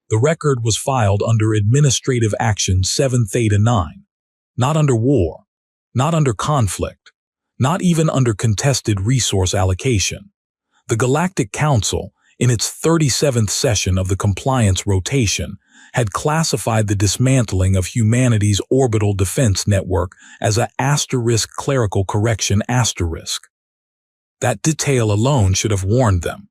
The record was filed under Administrative Action 7 Theta 9, not under war, not under conflict, not even under contested resource allocation. The Galactic Council, in its 37th session of the compliance rotation, had classified the dismantling of humanity's orbital defense network as a * clerical correction *. That detail alone should have warned them.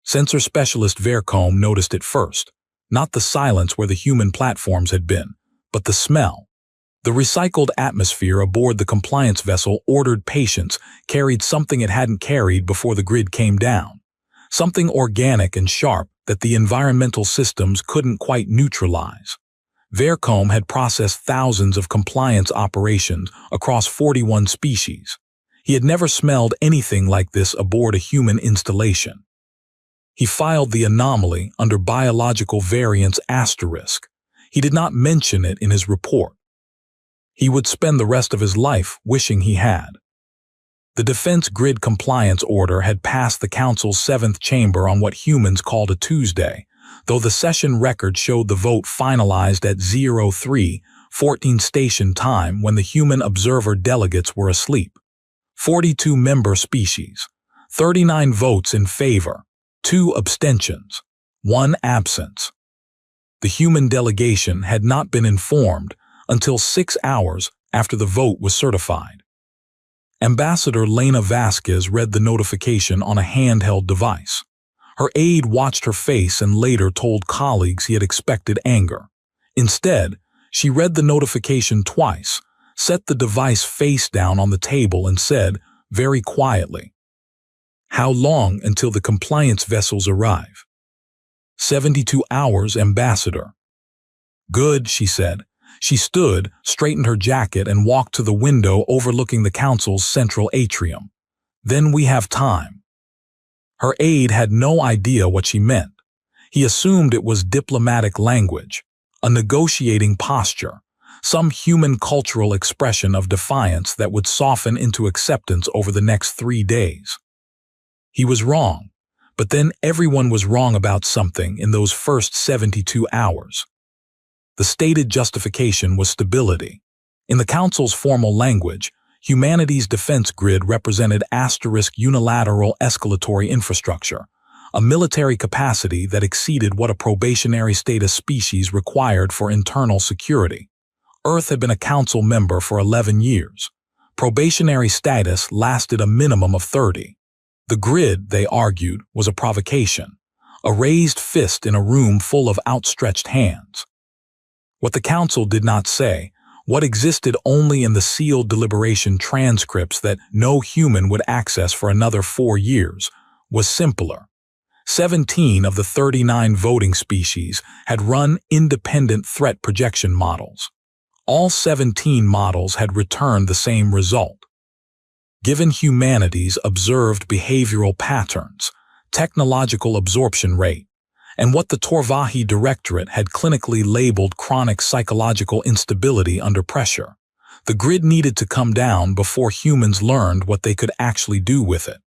Sensor specialist Vercombe noticed it first, not the silence where the human platforms had been, but the smell. The recycled atmosphere aboard the compliance vessel ordered patience carried something it hadn't carried before the grid came down, something organic and sharp that the environmental systems couldn't quite neutralize. Vercombe had processed thousands of compliance operations across 41 species. He had never smelled anything like this aboard a human installation. He filed the anomaly under biological variance *. He did not mention it in his report. He would spend the rest of his life wishing he had. The Defense Grid Compliance Order had passed the Council's 7th chamber on what humans called a Tuesday, though the session record showed the vote finalized at 03:14 station time when the human observer delegates were asleep. 42 member species, 39 votes in favor, 2 abstentions, 1 absence. The human delegation had not been informed until 6 hours after the vote was certified. Ambassador Lena Vasquez read the notification on a handheld device. Her aide watched her face and later told colleagues he had expected anger. Instead, she read the notification twice, set the device face down on the table and said, very quietly, "How long until the compliance vessels arrive?" 72 hours, Ambassador." "Good," she said. She stood, straightened her jacket, and walked to the window overlooking the council's central atrium. "Then we have time." Her aide had no idea what she meant. He assumed it was diplomatic language, a negotiating posture, some human cultural expression of defiance that would soften into acceptance over the next 3 days. He was wrong, but then everyone was wrong about something in those first 72 hours. The stated justification was stability. In the Council's formal language, humanity's defense grid represented * unilateral escalatory infrastructure, a military capacity that exceeded what a probationary status species required for internal security. Earth had been a Council member for 11 years. Probationary status lasted a minimum of 30. The grid, they argued, was a provocation, a raised fist in a room full of outstretched hands. What the Council did not say, what existed only in the sealed deliberation transcripts that no human would access for another 4 years, was simpler. 17 of the 39 voting species had run independent threat projection models. All 17 models had returned the same result. Given humanity's observed behavioral patterns, technological absorption rate, and what the Torvahi Directorate had clinically labeled chronic psychological instability under pressure, the grid needed to come down before humans learned what they could actually do with it.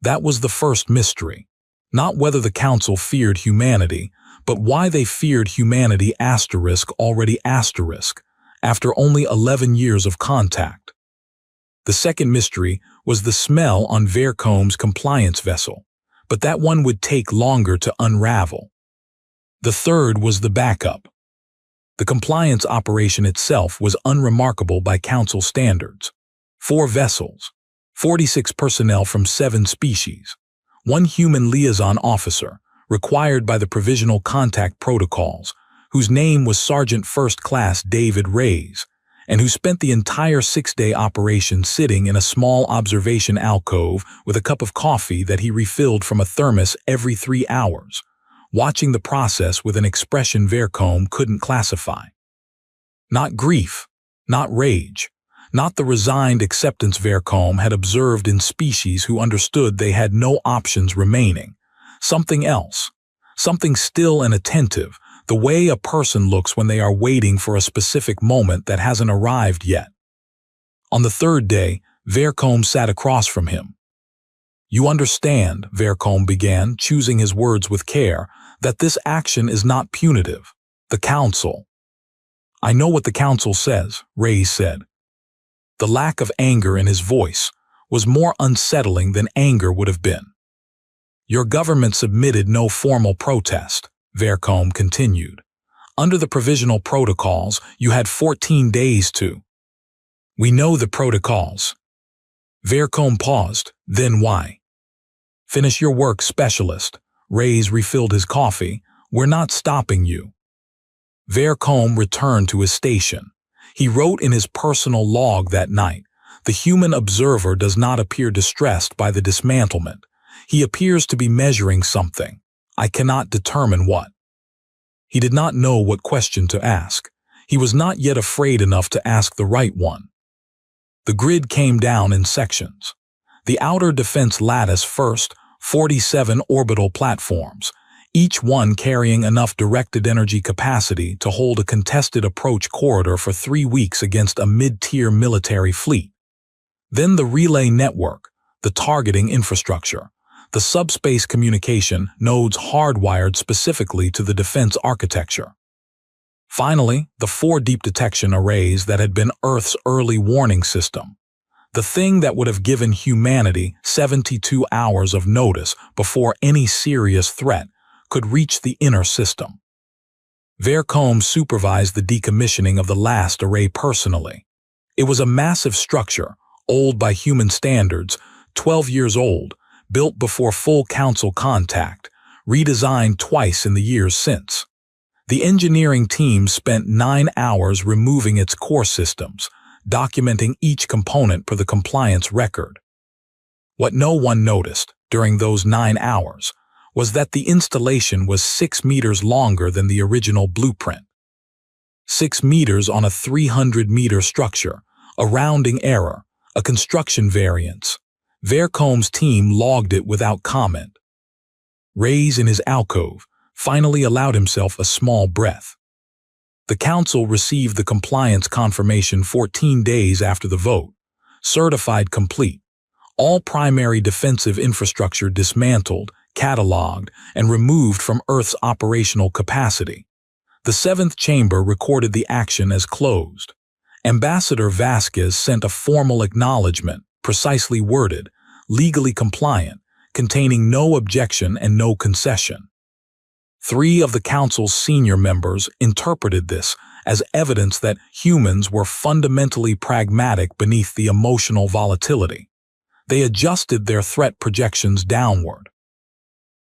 That was the first mystery. Not whether the Council feared humanity, but why they feared humanity * already * after only 11 years of contact. The second mystery was the smell on Vercombe's compliance vessel, but that one would take longer to unravel. The third was the backup. The compliance operation itself was unremarkable by Council standards. 4 vessels, 46 personnel from 7 species, 1 human liaison officer, required by the Provisional Contact Protocols, whose name was Sergeant First Class David Reyes, and who spent the entire 6-day operation sitting in a small observation alcove with a cup of coffee that he refilled from a thermos every 3 hours, watching the process with an expression Vercombe couldn't classify. Not grief, not rage, not the resigned acceptance Vercombe had observed in species who understood they had no options remaining. Something else, something still and attentive, the way a person looks when they are waiting for a specific moment that hasn't arrived yet. On the 3rd day, Vercombe sat across from him. "You understand," Vercombe began, choosing his words with care, that this action is not punitive. The council. I know what the council says, Reyes said. The lack of anger in his voice was more unsettling than anger would have been. Your government submitted no formal protest, Vercombe continued. Under the provisional protocols, you had 14 days to. We know the protocols. Vercombe paused, then why? Finish your work, specialist. Reyes refilled his coffee. We're not stopping you. Vercombe returned to his station. He wrote in his personal log that night, the human observer does not appear distressed by the dismantlement. He appears to be measuring something. I cannot determine what. He did not know what question to ask. He was not yet afraid enough to ask the right one. The grid came down in sections. The outer defense lattice first, 47 orbital platforms, each one carrying enough directed energy capacity to hold a contested approach corridor for 3 weeks against a mid-tier military fleet. Then the relay network, the targeting infrastructure, the subspace communication nodes hardwired specifically to the defense architecture. Finally, the 4 deep detection arrays that had been Earth's early warning system. The thing that would have given humanity 72 hours of notice before any serious threat could reach the inner system. Vercombe supervised the decommissioning of the last array personally. It was a massive structure, old by human standards, 12 years old, built before full council contact, redesigned twice in the years since. The engineering team spent 9 hours removing its core systems, documenting each component per the compliance record. What no one noticed during those 9 hours was that the installation was 6 meters longer than the original blueprint. 6 meters on a 300-meter structure, a rounding error, a construction variance. Vercombe's team logged it without comment. Reyes in his alcove finally allowed himself a small breath. The council received the compliance confirmation 14 days after the vote, certified complete, all primary defensive infrastructure dismantled, cataloged, and removed from Earth's operational capacity. The 7th chamber recorded the action as closed. Ambassador Vasquez sent a formal acknowledgement, precisely worded, legally compliant, containing no objection and no concession. 3 of the council's senior members interpreted this as evidence that humans were fundamentally pragmatic beneath the emotional volatility. They adjusted their threat projections downward.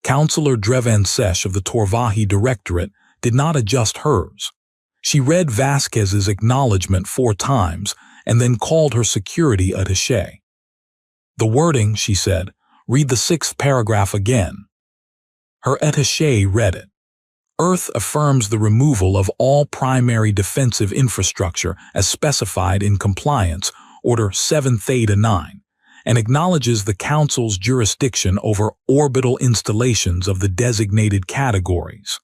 Councillor Drevansesh of the Torvahi Directorate did not adjust hers. She read Vasquez's acknowledgement 4 times and then called her security attaché. The wording, she said, read the 6th paragraph again. Her attaché read it. Earth affirms the removal of all primary defensive infrastructure as specified in Compliance Order 7 Theta 9 and acknowledges the Council's jurisdiction over orbital installations of the designated categories.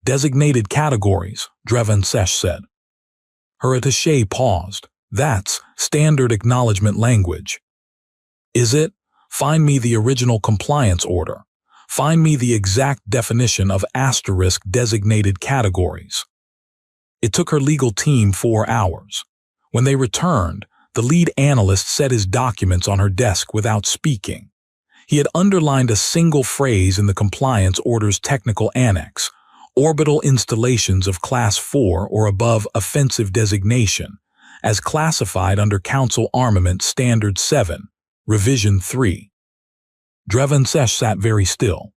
Designated categories, Drevansesh said. Her attaché paused. That's standard acknowledgement language. Is it? Find me the original compliance order. Find me the exact definition of asterisk designated categories. It took her legal team 4 hours. When they returned, the lead analyst set his documents on her desk without speaking. He had underlined a single phrase in the compliance order's technical annex, orbital installations of Class 4 or above offensive designation, as classified under Council Armament Standard 7, Revision 3. Drevansesh sat very still.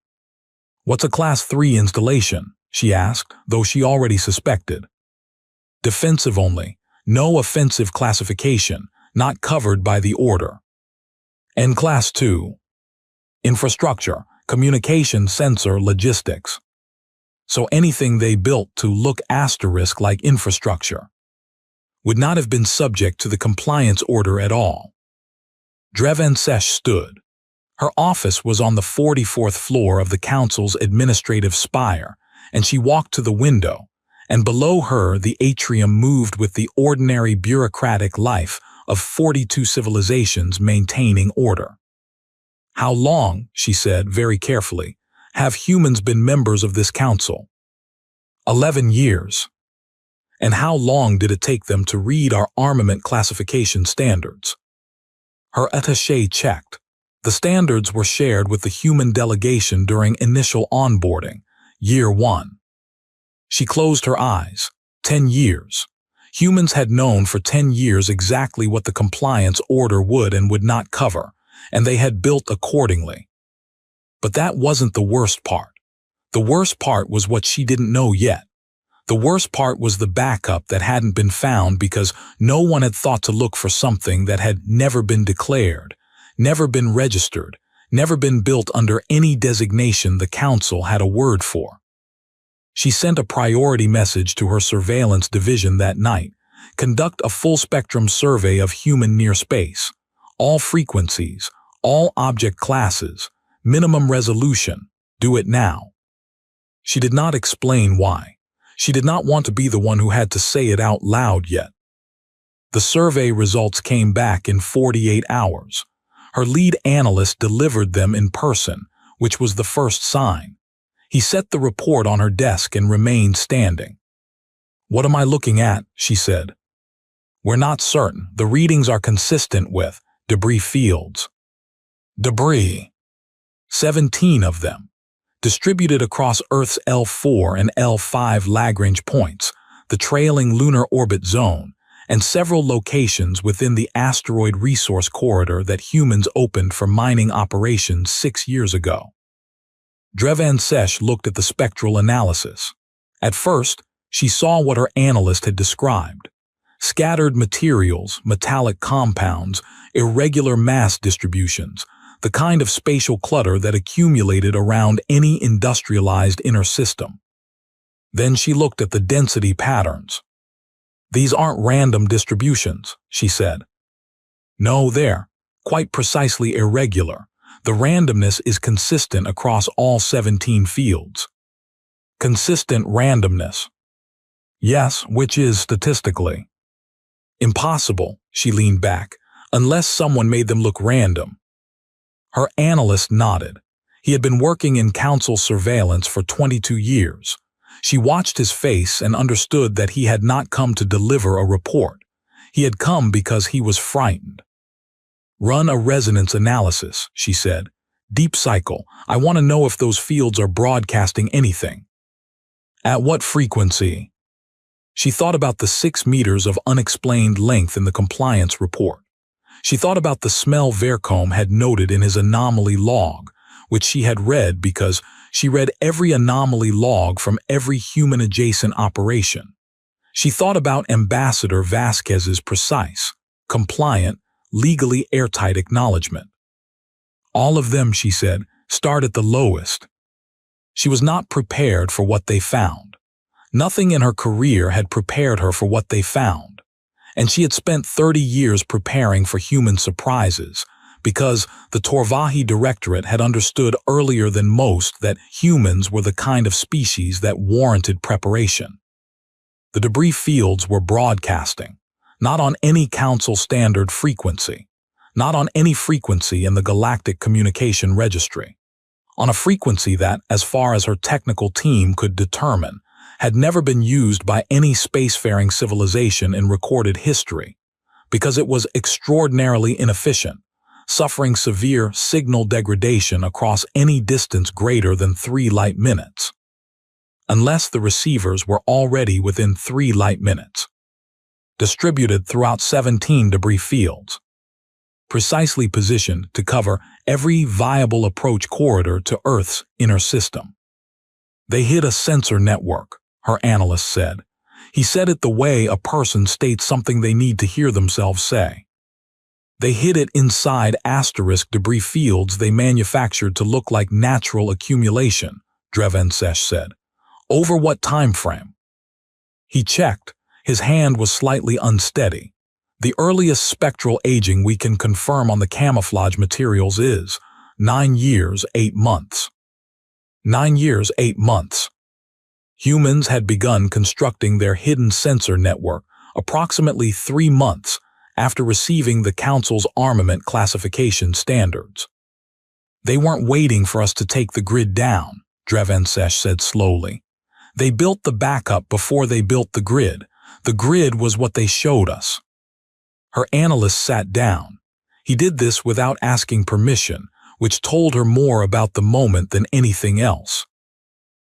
What's a Class 3 installation? She asked, though she already suspected. Defensive only, no offensive classification, not covered by the order. And Class 2. Infrastructure, communication, sensor, logistics. So anything they built to look asterisk like infrastructure would not have been subject to the compliance order at all. Drevansesh stood. Her office was on the 44th floor of the council's administrative spire, and she walked to the window, and below her the atrium moved with the ordinary bureaucratic life of 42 civilizations maintaining order. How long, she said very carefully, Have humans been members of this council? 11 years. And how long did it take them to read our armament classification standards? Her attaché checked. The standards were shared with the human delegation during initial onboarding, year 1. She closed her eyes. 10 years. Humans had known for 10 years exactly what the compliance order would and would not cover, and they had built accordingly. But that wasn't the worst part. The worst part was what she didn't know yet. The worst part was the backup that hadn't been found because no one had thought to look for something that had never been declared, never been registered, never been built under any designation the council had a word for. She sent a priority message to her surveillance division that night. Conduct a full-spectrum survey of human near space. All frequencies, all object classes, minimum resolution. Do it now. She did not explain why. She did not want to be the one who had to say it out loud yet. The survey results came back in 48 hours. Her lead analyst delivered them in person, which was the first sign. He set the report on her desk and remained standing. "What am I looking at?" she said. "We're not certain. The readings are consistent with debris fields." Debris. 17 of them, distributed across Earth's L4 and L5 Lagrange points, the trailing lunar orbit zone, and several locations within the asteroid resource corridor that humans opened for mining operations 6 years ago. Drevansesh looked at the spectral analysis. At first, she saw what her analyst had described. Scattered materials, metallic compounds, irregular mass distributions, the kind of spatial clutter that accumulated around any industrialized inner system. Then she looked at the density patterns. "These aren't random distributions," she said. "No, they're quite precisely irregular. The randomness is consistent across all 17 fields." Consistent randomness. Yes, which is statistically impossible, she leaned back, unless someone made them look random. Her analyst nodded. He had been working in council surveillance for 22 years. She watched his face and understood that he had not come to deliver a report. He had come because he was frightened. "Run a resonance analysis," she said. "Deep cycle. I want to know if those fields are broadcasting anything." "At what frequency?" She thought about the 6 meters of unexplained length in the compliance report. She thought about the smell Vercombe had noted in his anomaly log, which she had read because she read every anomaly log from every human-adjacent operation. She thought about Ambassador Vasquez's precise, compliant, legally airtight acknowledgement. All of them, she said, start at the lowest. She was not prepared for what they found. Nothing in her career had prepared her for what they found. And she had spent 30 years preparing for human surprises, because the Torvahi Directorate had understood earlier than most that humans were the kind of species that warranted preparation. The debris fields were broadcasting, not on any council standard frequency, not on any frequency in the Galactic Communication Registry, on a frequency that, as far as her technical team could determine, had never been used by any spacefaring civilization in recorded history, because it was extraordinarily inefficient, suffering severe signal degradation across any distance greater than 3 light minutes, unless the receivers were already within 3 light minutes, distributed throughout 17 debris fields, precisely positioned to cover every viable approach corridor to Earth's inner system. "They hit a sensor network," her analyst said. "He said it the way a person states something they need to hear themselves say. They hid it inside asterisk debris fields they manufactured to look like natural accumulation," Drevansesh said. "Over what time frame?" He checked. His hand was slightly unsteady. "The earliest spectral aging we can confirm on the camouflage materials is 9 years, 8 months. 9 years, 8 months. Humans had begun constructing their hidden sensor network approximately 3 months after receiving the Council's armament classification standards. They weren't waiting for us to take the grid down, Drevensesh said slowly. They built the backup before they built the grid. The grid was what they showed us. Her analyst sat down. He did this without asking permission, which told her more about the moment than anything else.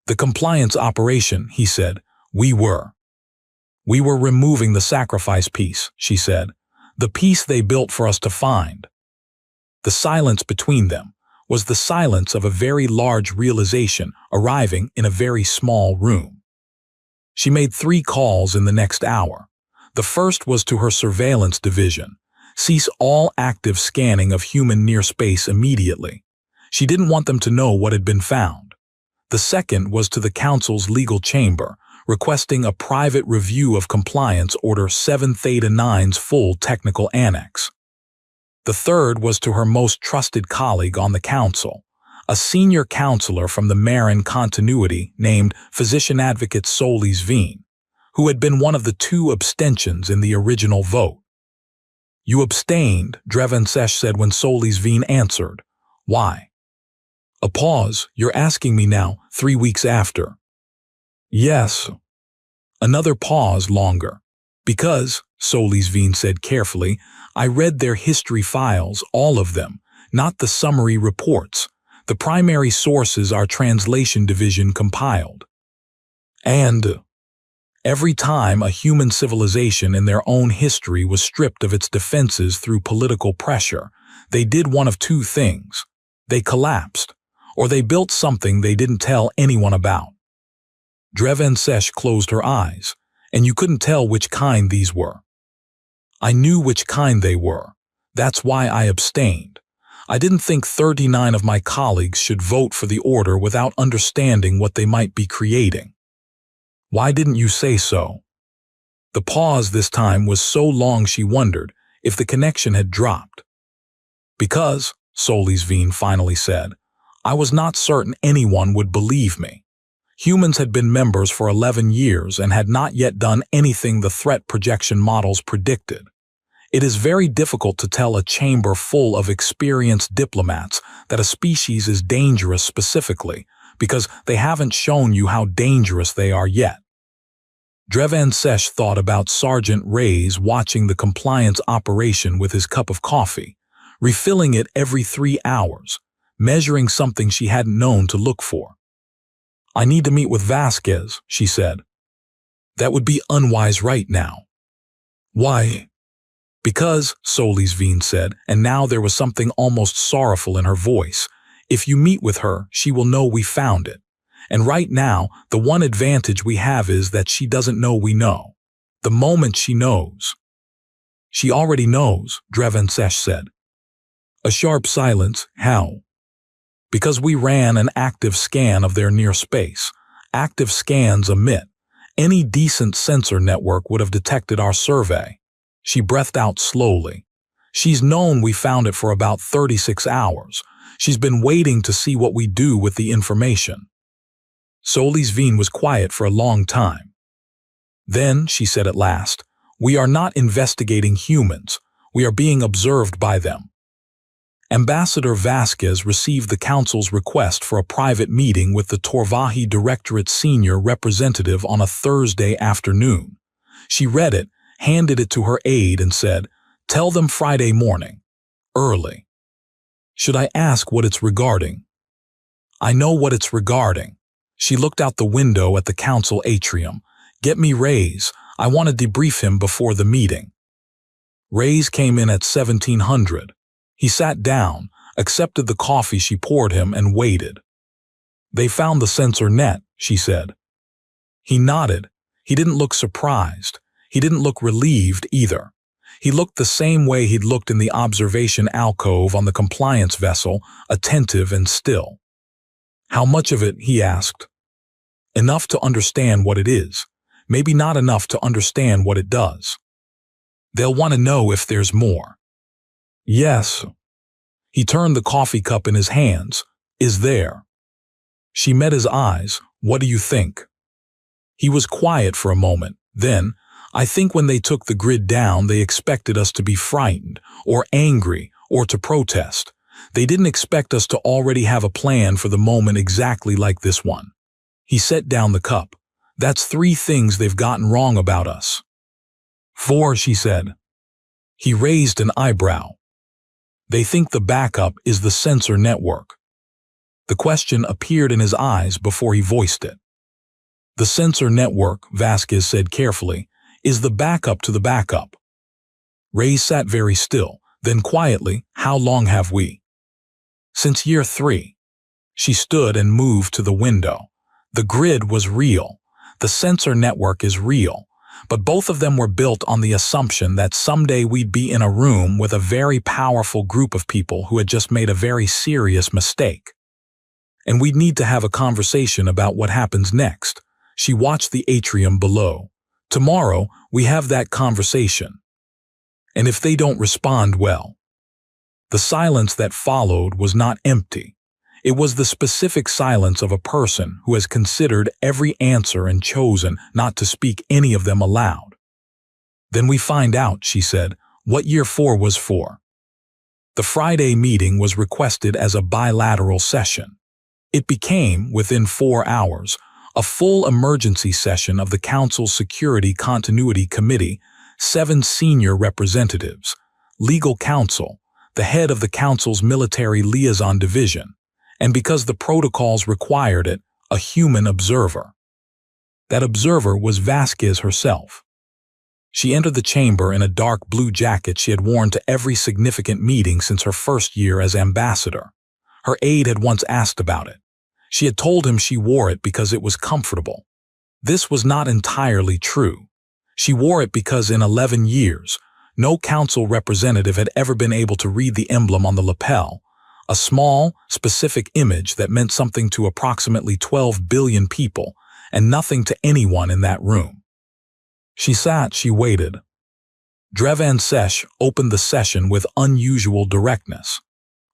The compliance operation, he said, we were removing the sacrifice piece, she said, the piece they built for us to find. The silence between them was the silence of a very large realization arriving in a very small room. She made 3 calls in the next hour. The first was to her surveillance division. Cease all active scanning of human near space immediately. She didn't want them to know what had been found. The second was to the Council's legal chamber, requesting a private review of Compliance Order 7 Theta 9's full technical annex. The third was to her most trusted colleague on the Council, a senior counselor from the Marin continuity named Physician Advocate Solis Veen, who had been one of the 2 abstentions in the original vote. You abstained, Drevensesh said when Solis Veen answered. Why? A pause. You're asking me now, 3 weeks after. Yes. Another pause longer. Because, Solis Veen said carefully, I read their history files, all of them, not the summary reports. The primary sources our translation division compiled. And every time a human civilization in their own history was stripped of its defenses through political pressure, they did one of 2 things. They collapsed, or they built something they didn't tell anyone about. Drevensesh closed her eyes, and you couldn't tell which kind these were. I knew which kind they were. That's why I abstained. I didn't think 39 of my colleagues should vote for the order without understanding what they might be creating. Why didn't you say so? The pause this time was so long she wondered if the connection had dropped. Because, Solis Veen finally said, I was not certain anyone would believe me. Humans had been members for 11 years and had not yet done anything the threat projection models predicted. It is very difficult to tell a chamber full of experienced diplomats that a species is dangerous specifically, because they haven't shown you how dangerous they are yet. Drevensesh thought about Sergeant Reyes watching the compliance operation with his cup of coffee, refilling it every 3 hours, measuring something she hadn't known to look for. I need to meet with Vasquez, she said. That would be unwise right now. Why? Because, Solis Veen said, and now there was something almost sorrowful in her voice, if you meet with her, she will know we found it. And right now, the one advantage we have is that she doesn't know we know. The moment she knows. She already knows, Drevensesh said. A sharp silence. How? Because we ran an active scan of their near space. Active scans emit. Any decent sensor network would have detected our survey. She breathed out slowly. She's known we found it for about 36 hours. She's been waiting to see what we do with the information. Solis Veen was quiet for a long time. Then, she said at last, we are not investigating humans. We are being observed by them. Ambassador Vasquez received the Council's request for a private meeting with the Torvahi Directorate Senior Representative on a Thursday afternoon. She read it, handed it to her aide and said, tell them Friday morning. Early. Should I ask what it's regarding? I know what it's regarding. She looked out the window at the Council atrium. Get me Reyes. I want to debrief him before the meeting. Reyes came in at 1700. He sat down, accepted the coffee she poured him, and waited. They found the sensor net, she said. He nodded. He didn't look surprised. He didn't look relieved either. He looked the same way he'd looked in the observation alcove on the compliance vessel, attentive and still. How much of it, he asked. Enough to understand what it is, maybe not enough to understand what it does. They'll want to know if there's more. Yes. He turned the coffee cup in his hands. Is there? She met his eyes. What do you think? He was quiet for a moment. Then, I think when they took the grid down, they expected us to be frightened, or angry, or to protest. They didn't expect us to already have a plan for the moment exactly like this one. He set down the cup. That's 3 things they've gotten wrong about us. 4, she said. He raised an eyebrow. They think the backup is the sensor network. The question appeared in his eyes before he voiced it. The sensor network, Vasquez said carefully, is the backup to the backup. Ray sat very still, then quietly, how long have we? Since year 3. She stood and moved to the window. The grid was real. The sensor network is real. But both of them were built on the assumption that someday we'd be in a room with a very powerful group of people who had just made a very serious mistake. And we'd need to have a conversation about what happens next. She watched the atrium below. Tomorrow, we have that conversation. And if they don't respond well. The silence that followed was not empty. It was the specific silence of a person who has considered every answer and chosen not to speak any of them aloud. Then we find out, she said, what year 4 was for. The Friday meeting was requested as a bilateral session. It became, within 4 hours, a full emergency session of the Council's Security Continuity Committee, 7 senior representatives, legal counsel, the head of the Council's Military Liaison Division, and because the protocols required it, a human observer. That observer was Vasquez herself. She entered the chamber in a dark blue jacket she had worn to every significant meeting since her first year as ambassador. Her aide had once asked about it. She had told him she wore it because it was comfortable. This was not entirely true. She wore it because in 11 years, no council representative had ever been able to read the emblem on the lapel, a small, specific image that meant something to approximately 12 billion people and nothing to anyone in that room. She sat, she waited. Drevan Sesh opened the session with unusual directness.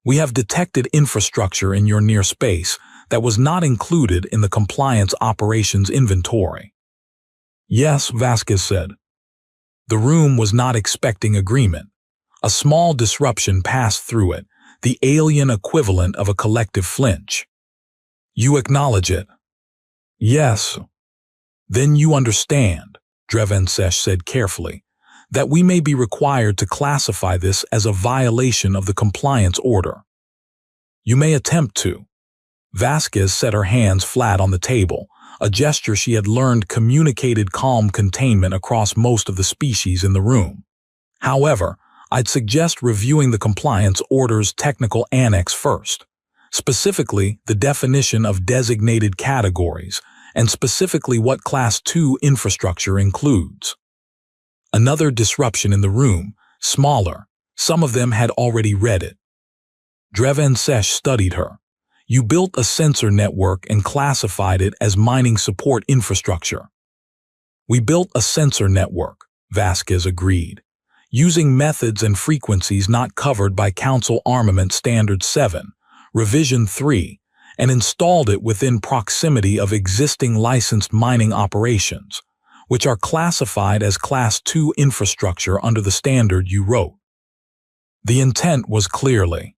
We have detected infrastructure in your near space that was not included in the compliance operations inventory. Yes, Vasquez said. The room was not expecting agreement. A small disruption passed through it, the alien equivalent of a collective flinch. You acknowledge it? Yes. Then you understand, Drevan Sesh said carefully, that we may be required to classify this as a violation of the compliance order. You may attempt to. Vasquez set her hands flat on the table, a gesture she had learned communicated calm containment across most of the species in the room. However, I'd suggest reviewing the compliance order's technical annex first, specifically the definition of designated categories and specifically what Class 2 infrastructure includes. Another disruption in the room, smaller, some of them had already read it. Drevan Sesh studied her. You built a sensor network and classified it as mining support infrastructure. We built a sensor network, Vasquez agreed, using methods and frequencies not covered by Council Armament Standard 7, Revision 3, and installed it within proximity of existing licensed mining operations, which are classified as Class 2 infrastructure under the standard you wrote. The intent was clearly,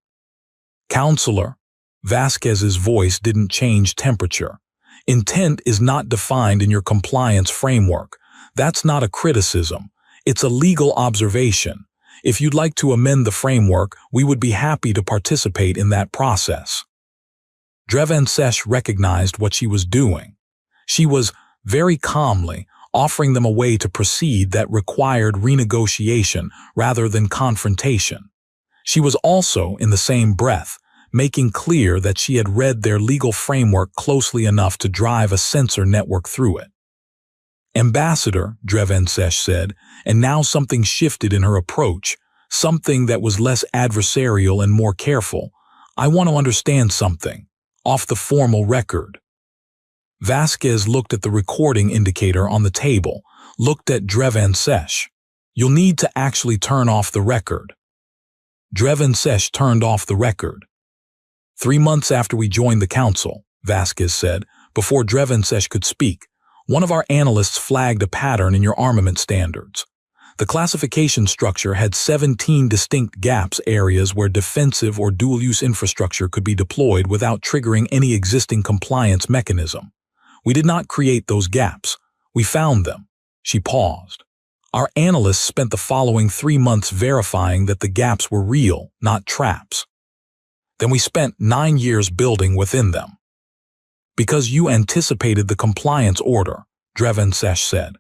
Counselor, Vasquez's voice didn't change temperature. Intent is not defined in your compliance framework. That's not a criticism. It's a legal observation. If you'd like to amend the framework, we would be happy to participate in that process. Drevan Sesh recognized what she was doing. She was, very calmly, offering them a way to proceed that required renegotiation rather than confrontation. She was also, in the same breath, making clear that she had read their legal framework closely enough to drive a sensor network through it. Ambassador, Drevan Sesh said, and now something shifted in her approach, something that was less adversarial and more careful. I want to understand something, off the formal record. Vasquez looked at the recording indicator on the table, looked at Drevan Sesh. You'll need to actually turn off the record. Drevan Sesh turned off the record. 3 months after we joined the council, Vasquez said, before Drevan Sesh could speak, one of our analysts flagged a pattern in your armament standards. The classification structure had 17 distinct gaps, areas where defensive or dual-use infrastructure could be deployed without triggering any existing compliance mechanism. We did not create those gaps. We found them. She paused. Our analysts spent the following 3 months verifying that the gaps were real, not traps. Then we spent 9 years building within them. Because you anticipated the compliance order, Drevensesh said.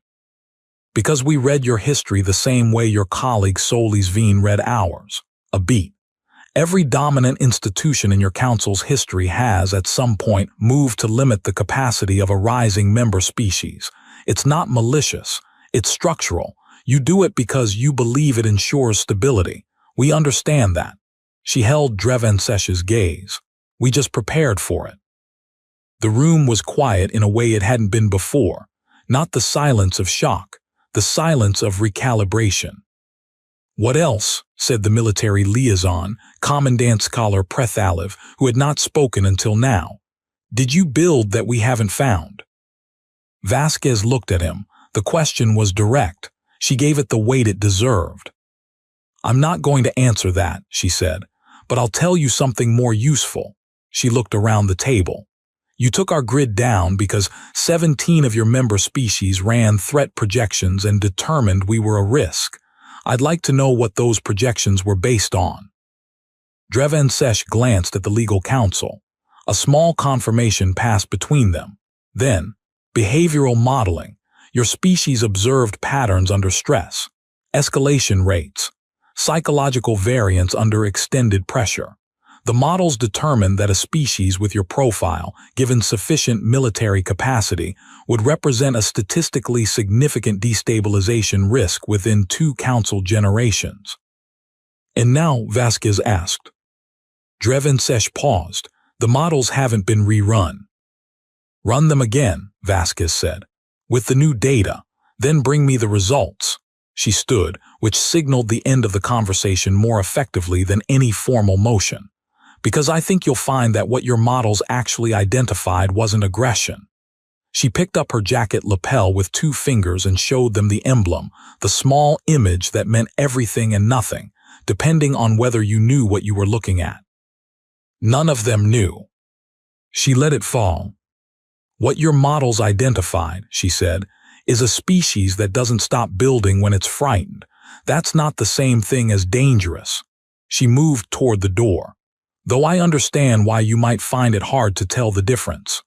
Because we read your history the same way your colleague Solis Veen read ours, a beat. Every dominant institution in your council's history has, at some point, moved to limit the capacity of a rising member species. It's not malicious. It's structural. You do it because you believe it ensures stability. We understand that. She held Drevensesh's gaze. We just prepared for it. The room was quiet in a way it hadn't been before. Not the silence of shock. The silence of recalibration. What else? Said the military liaison, Commandant Scholar Prethaliv, who had not spoken until now. Did you build that we haven't found? Vasquez looked at him. The question was direct. She gave it the weight it deserved. I'm not going to answer that, she said, but I'll tell you something more useful. She looked around the table. You took our grid down because 17 of your member species ran threat projections and determined we were a risk. I'd like to know what those projections were based on. Drevensesh glanced at the legal counsel. A small confirmation passed between them. Then, behavioral modeling. Your species observed patterns under stress, escalation rates, psychological variance under extended pressure. The models determined that a species with your profile, given sufficient military capacity, would represent a statistically significant destabilization risk within 2 council generations. And now, Vasquez asked. Drevensesh paused. The models haven't been rerun. Run them again, Vasquez said, with the new data, then bring me the results. She stood, which signaled the end of the conversation more effectively than any formal motion. Because I think you'll find that what your models actually identified wasn't aggression. She picked up her jacket lapel with 2 fingers and showed them the emblem, the small image that meant everything and nothing, depending on whether you knew what you were looking at. None of them knew. She let it fall. What your models identified, she said, is a species that doesn't stop building when it's frightened. That's not the same thing as dangerous. She moved toward the door. Though I understand why you might find it hard to tell the difference.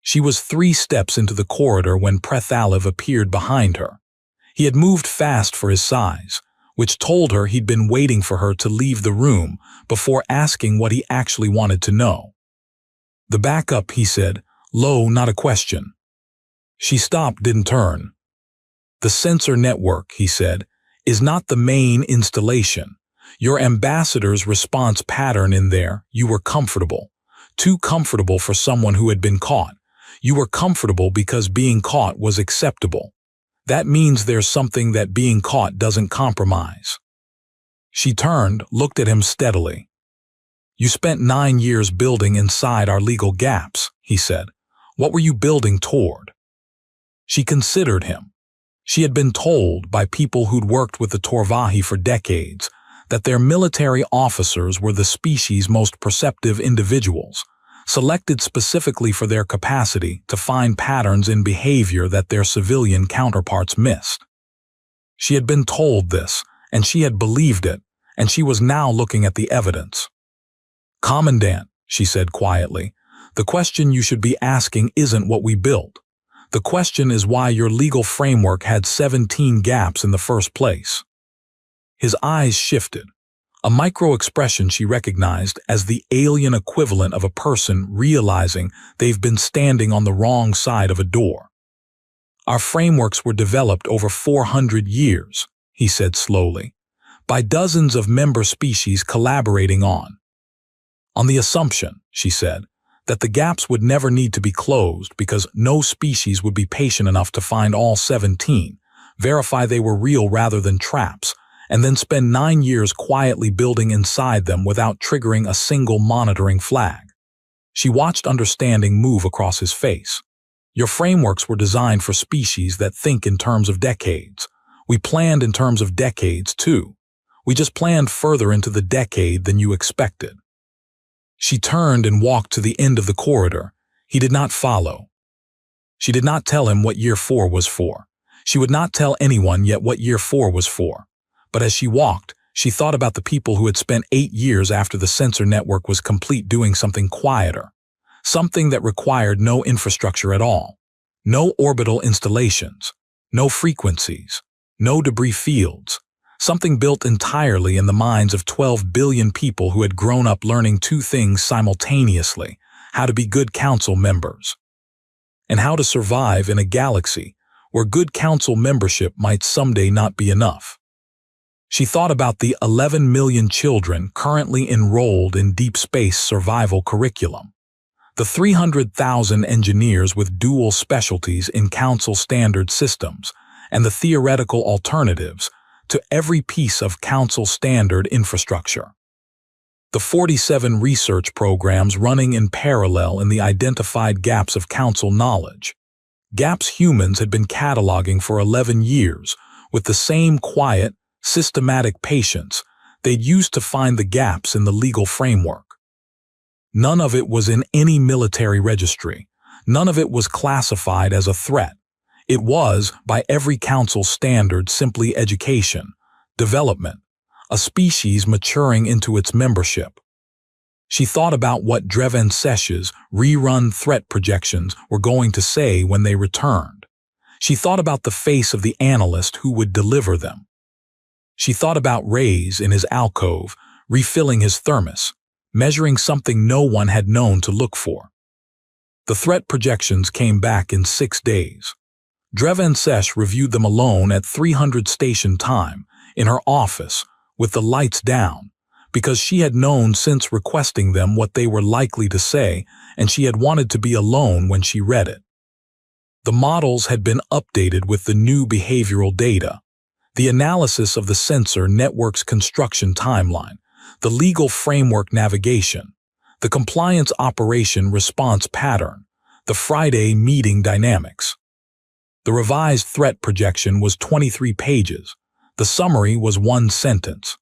She was 3 steps into the corridor when Prethaliv appeared behind her. He had moved fast for his size, which told her he'd been waiting for her to leave the room before asking what he actually wanted to know. The backup, he said, low, not a question. She stopped, didn't turn. The sensor network, he said, is not the main installation. Your ambassador's response pattern in there, you were comfortable. Too comfortable for someone who had been caught. You were comfortable because being caught was acceptable. That means there's something that being caught doesn't compromise. She turned, looked at him steadily. You spent 9 years building inside our legal gaps, he said. What were you building toward? She considered him. She had been told by people who'd worked with the Torvahi for decades that their military officers were the species' most perceptive individuals, selected specifically for their capacity to find patterns in behavior that their civilian counterparts missed. She had been told this, and she had believed it, and she was now looking at the evidence. Commandant, she said quietly, the question you should be asking isn't what we built. The question is why your legal framework had 17 gaps in the first place. His eyes shifted, a micro-expression she recognized as the alien equivalent of a person realizing they've been standing on the wrong side of a door. Our frameworks were developed over 400 years, he said slowly, by dozens of member species collaborating on the assumption, she said, that the gaps would never need to be closed because no species would be patient enough to find all 17, verify they were real rather than traps, and then spend 9 years quietly building inside them without triggering a single monitoring flag. She watched understanding move across his face. Your frameworks were designed for species that think in terms of decades. We planned in terms of decades, too. We just planned further into the decade than you expected." She turned and walked to the end of the corridor. He did not follow. She did not tell him what year 4 was for. She would not tell anyone yet what year 4 was for. But as she walked, she thought about the people who had spent 8 years after the sensor network was complete doing something quieter, something that required no infrastructure at all, no orbital installations, no frequencies, no debris fields, something built entirely in the minds of 12 billion people who had grown up learning 2 things simultaneously: how to be good council members and how to survive in a galaxy where good council membership might someday not be enough. She thought about the 11 million children currently enrolled in deep space survival curriculum, the 300,000 engineers with dual specialties in council standard systems, and the theoretical alternatives to every piece of council standard infrastructure. The 47 research programs running in parallel in the identified gaps of council knowledge. Gaps humans had been cataloging for 11 years with the same quiet, systematic patience they'd used to find the gaps in the legal framework. None of it was in any military registry. None of it was classified as a threat. It was, by every council standard, simply education, development, a species maturing into its membership. She thought about what Dreven Sesh's rerun threat projections were going to say when they returned. She thought about the face of the analyst who would deliver them. She thought about Ray's in his alcove, refilling his thermos, measuring something no one had known to look for. The threat projections came back in 6 days. Dreven Sesh reviewed them alone at 300 station time, in her office, with the lights down, because she had known since requesting them what they were likely to say, and she had wanted to be alone when she read it. The models had been updated with the new behavioral data, the analysis of the sensor network's construction timeline, the legal framework navigation, the compliance operation response pattern, the Friday meeting dynamics. The revised threat projection was 23 pages. The summary was 1 sentence.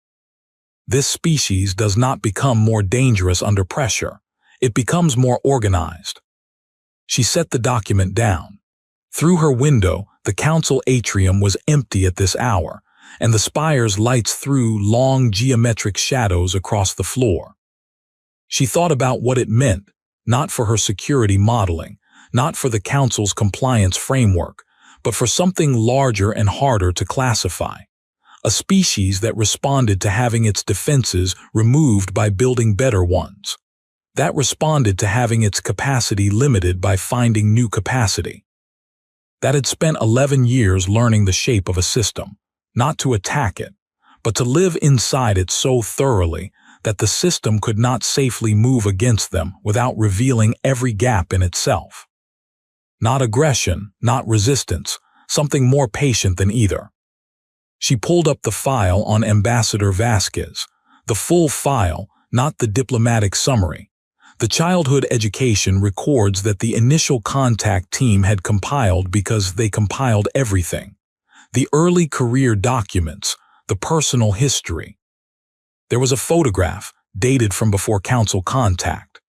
This species does not become more dangerous under pressure. It becomes more organized. She set the document down. Through her window, the council atrium was empty at this hour, and the spire's lights threw long geometric shadows across the floor. She thought about what it meant, not for her security modeling, not for the council's compliance framework, but for something larger and harder to classify. A species that responded to having its defenses removed by building better ones. That responded to having its capacity limited by finding new capacity. That had spent 11 years learning the shape of a system, not to attack it, but to live inside it so thoroughly that the system could not safely move against them without revealing every gap in itself. Not aggression, not resistance, something more patient than either. She pulled up the file on Ambassador Vasquez, the full file, not the diplomatic summary. The childhood education records that the initial contact team had compiled because they compiled everything. The early career documents, the personal history. There was a photograph, dated from before council contact.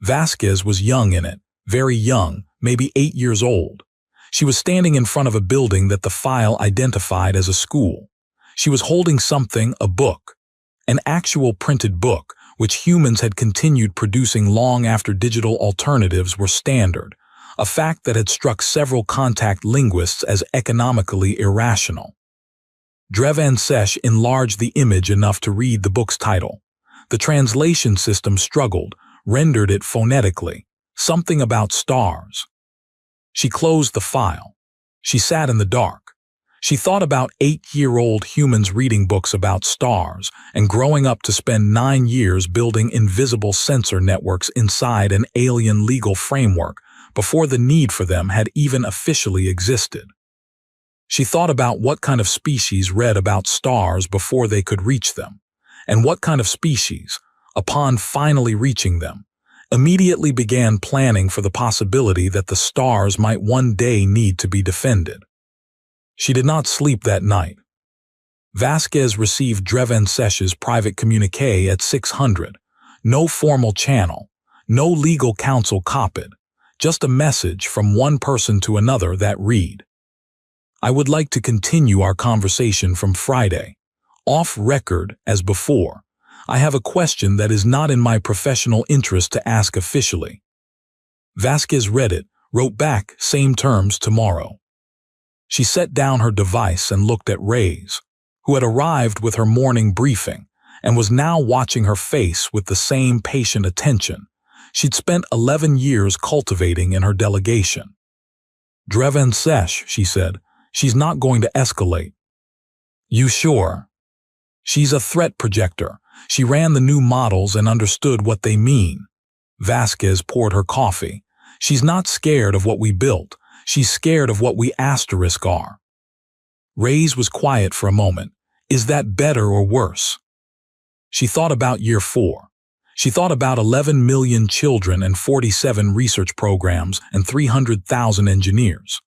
Vasquez was young in it, very young, maybe 8 years old. She was standing in front of a building that the file identified as a school. She was holding something, a book, an actual printed book, which humans had continued producing long after digital alternatives were standard, a fact that had struck several contact linguists as economically irrational. Dreven Sesh enlarged the image enough to read the book's title. The translation system struggled, rendered it phonetically, something about stars. She closed the file. She sat in the dark. She thought about 8-year-old humans reading books about stars and growing up to spend 9 years building invisible sensor networks inside an alien legal framework before the need for them had even officially existed. She thought about what kind of species read about stars before they could reach them, and what kind of species, upon finally reaching them, immediately began planning for the possibility that the stars might one day need to be defended. She did not sleep that night, Vasquez received Dreven-Sesh's private communique at 600. No formal channel, no legal counsel copied, just a message from one person to another that read, "I would like to continue our conversation from Friday. Off record, as before. I have a question that is not in my professional interest to ask officially." Vasquez read it, wrote back, "Same terms tomorrow." She set down her device and looked at Reyes, who had arrived with her morning briefing and was now watching her face with the same patient attention she'd spent 11 years cultivating in her delegation. "Dreven-Sesh," she said, "she's not going to escalate." "You sure?" "She's a threat projector. She ran the new models and understood what they mean." Vasquez poured her coffee. "She's not scared of what we built. She's scared of what we are." Reyes was quiet for a moment. "Is that better or worse?" She thought about year 4. She thought about 11 million children and 47 research programs and 300,000 engineers.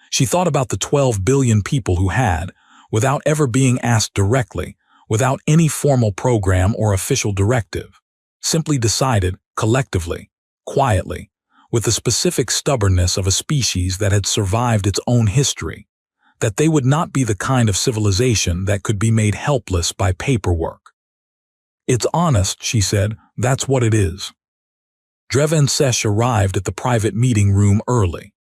She thought about the 12 billion people who had, without ever being asked directly, without any formal program or official directive, simply decided, collectively, quietly, with the specific stubbornness of a species that had survived its own history, that they would not be the kind of civilization that could be made helpless by paperwork. "It's honest," she said, "that's what it is." Dreven-Sesh arrived at the private meeting room early.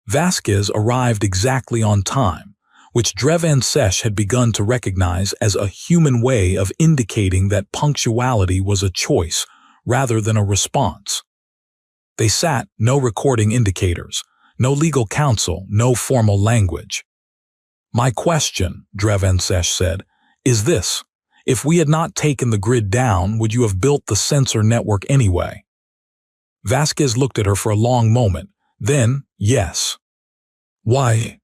Vasquez arrived exactly on time, which Dreven-Sesh had begun to recognize as a human way of indicating that punctuality was a choice rather than a response. They sat, no recording indicators, no legal counsel, no formal language. "My question," Dreven-Sesh said, "is this. If we had not taken the grid down, would you have built the sensor network anyway?" Vasquez looked at her for a long moment. Then, "Yes." "Why?"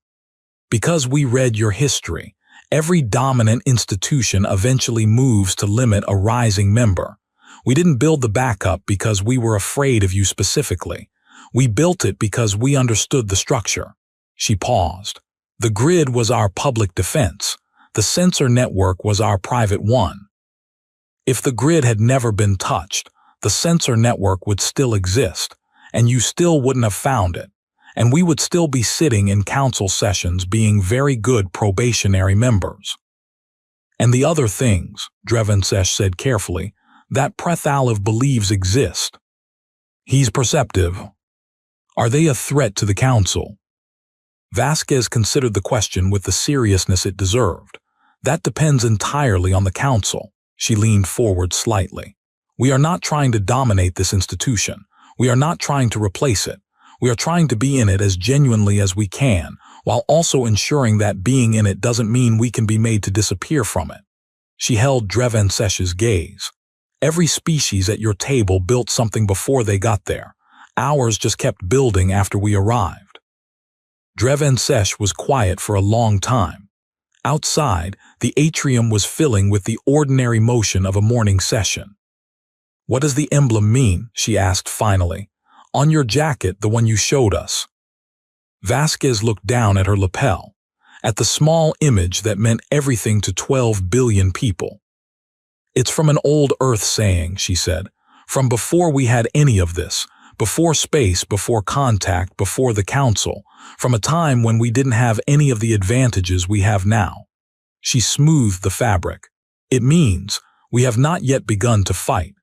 "Because we read your history. Every dominant institution eventually moves to limit a rising member. We didn't build the backup because we were afraid of you specifically. We built it because we understood the structure." She paused. "The grid was our public defense. The sensor network was our private one. If the grid had never been touched, the sensor network would still exist, and you still wouldn't have found it, and we would still be sitting in council sessions being very good probationary members. And the other things," Dreven-Sesh said carefully, "that Prethaliv believes exist. He's perceptive. Are they a threat to the council?" Vasquez considered the question with the seriousness it deserved. "That depends entirely on the council." She leaned forward slightly. "We are not trying to dominate this institution. We are not trying to replace it. We are trying to be in it as genuinely as we can, while also ensuring that being in it doesn't mean we can be made to disappear from it." She held Dreven-Sesh's gaze. "Every species at your table built something before they got there. Ours just kept building after we arrived." Dreven-Sesh was quiet for a long time. Outside, the atrium was filling with the ordinary motion of a morning session. "What does the emblem mean?" she asked finally. "On your jacket, the one you showed us." Vasquez looked down at her lapel, at the small image that meant everything to 12 billion people. "It's from an old Earth saying," she said, "from before we had any of this, before space, before contact, before the council, from a time when we didn't have any of the advantages we have now." She smoothed the fabric. "It means we have not yet begun to fight."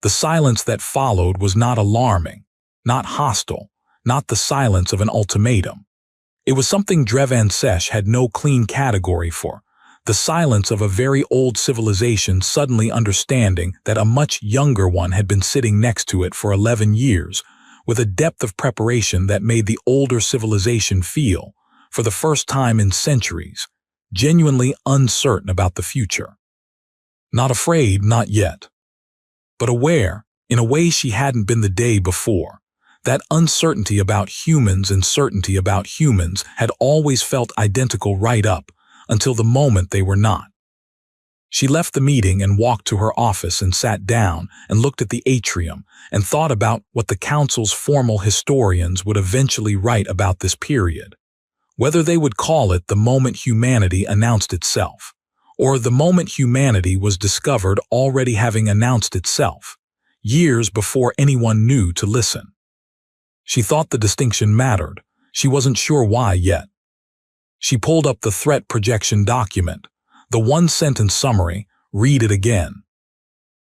The silence that followed was not alarming, not hostile, not the silence of an ultimatum. It was something Dreven-Sesh had no clean category for, the silence of a very old civilization suddenly understanding that a much younger one had been sitting next to it for 11 years, with a depth of preparation that made the older civilization feel, for the first time in centuries, genuinely uncertain about the future. Not afraid, not yet. But aware, in a way she hadn't been the day before. That uncertainty about humans and certainty about humans had always felt identical right up, until the moment they were not. She left the meeting and walked to her office and sat down and looked at the atrium and thought about what the council's formal historians would eventually write about this period. Whether they would call it the moment humanity announced itself, or the moment humanity was discovered already having announced itself, years before anyone knew to listen. She thought the distinction mattered. She wasn't sure why yet. She pulled up the threat projection document, the one-sentence summary. Read it again.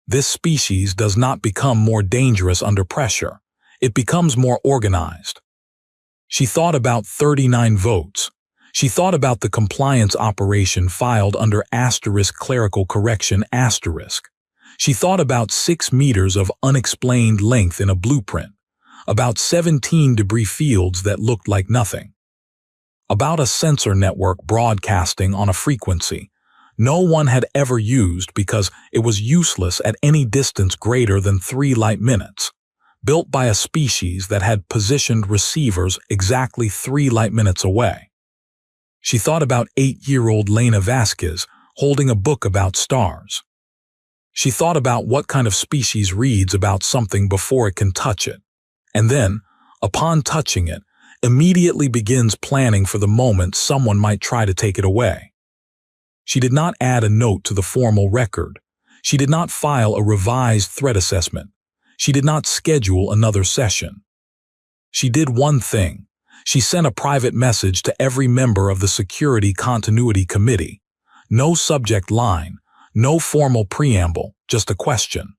This species does not become more dangerous under pressure. It becomes more organized. She thought about 39 votes. She thought about the compliance operation filed under * clerical correction *. She thought about 6 meters of unexplained length in a blueprint, about 17 debris fields that looked like nothing, about a sensor network broadcasting on a frequency no one had ever used because it was useless at any distance greater than 3 light minutes, built by a species that had positioned receivers exactly 3 light minutes away. She thought about 8-year-old Lena Vasquez holding a book about stars. She thought about what kind of species reads about something before it can touch it, and then, upon touching it, immediately begins planning for the moment someone might try to take it away. She did not add a note to the formal record. She did not file a revised threat assessment. She did not schedule another session. She did one thing. She sent a private message to every member of the Security Continuity Committee. No subject line, no formal preamble, just a question.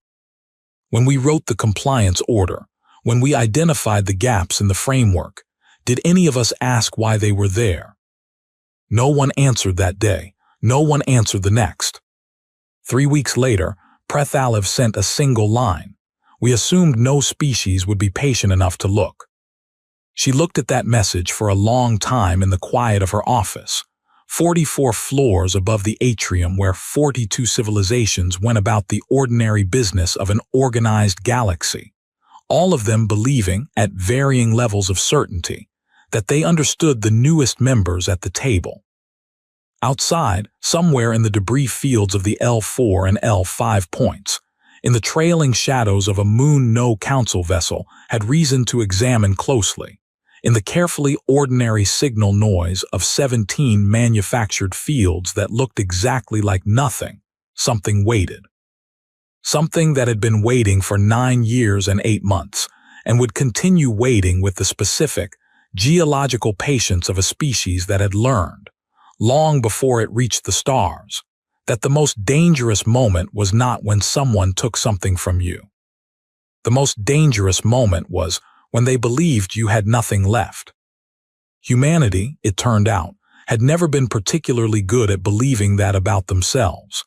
When we wrote the compliance order, when we identified the gaps in the framework, did any of us ask why they were there? No one answered that day. No one answered the next. 3 weeks later, Prethalev sent a single line. We assumed no species would be patient enough to look. She looked at that message for a long time in the quiet of her office, 44 floors above the atrium where 42 civilizations went about the ordinary business of an organized galaxy, all of them believing, at varying levels of certainty, that they understood the newest members at the table. Outside, somewhere in the debris fields of the L4 and L5 points, in the trailing shadows of a Moon No Council vessel, had reason to examine closely. In the carefully ordinary signal noise of 17 manufactured fields that looked exactly like nothing, something waited. Something that had been waiting for 9 years and 8 months, and would continue waiting with the specific, geological patience of a species that had learned, long before it reached the stars, that the most dangerous moment was not when someone took something from you. The most dangerous moment was when they believed you had nothing left. Humanity, it turned out, had never been particularly good at believing that about themselves.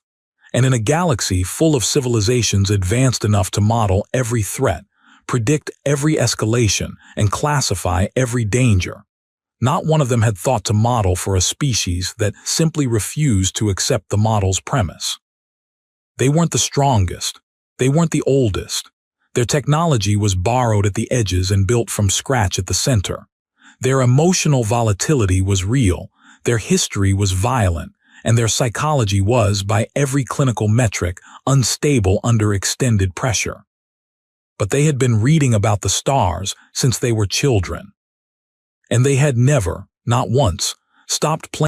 And in a galaxy full of civilizations advanced enough to model every threat, predict every escalation, and classify every danger, not one of them had thought to model for a species that simply refused to accept the model's premise. They weren't the strongest. They weren't the oldest. Their technology was borrowed at the edges and built from scratch at the center. Their emotional volatility was real, their history was violent, and their psychology was, by every clinical metric, unstable under extended pressure. But they had been reading about the stars since they were children. And they had never, not once, stopped playing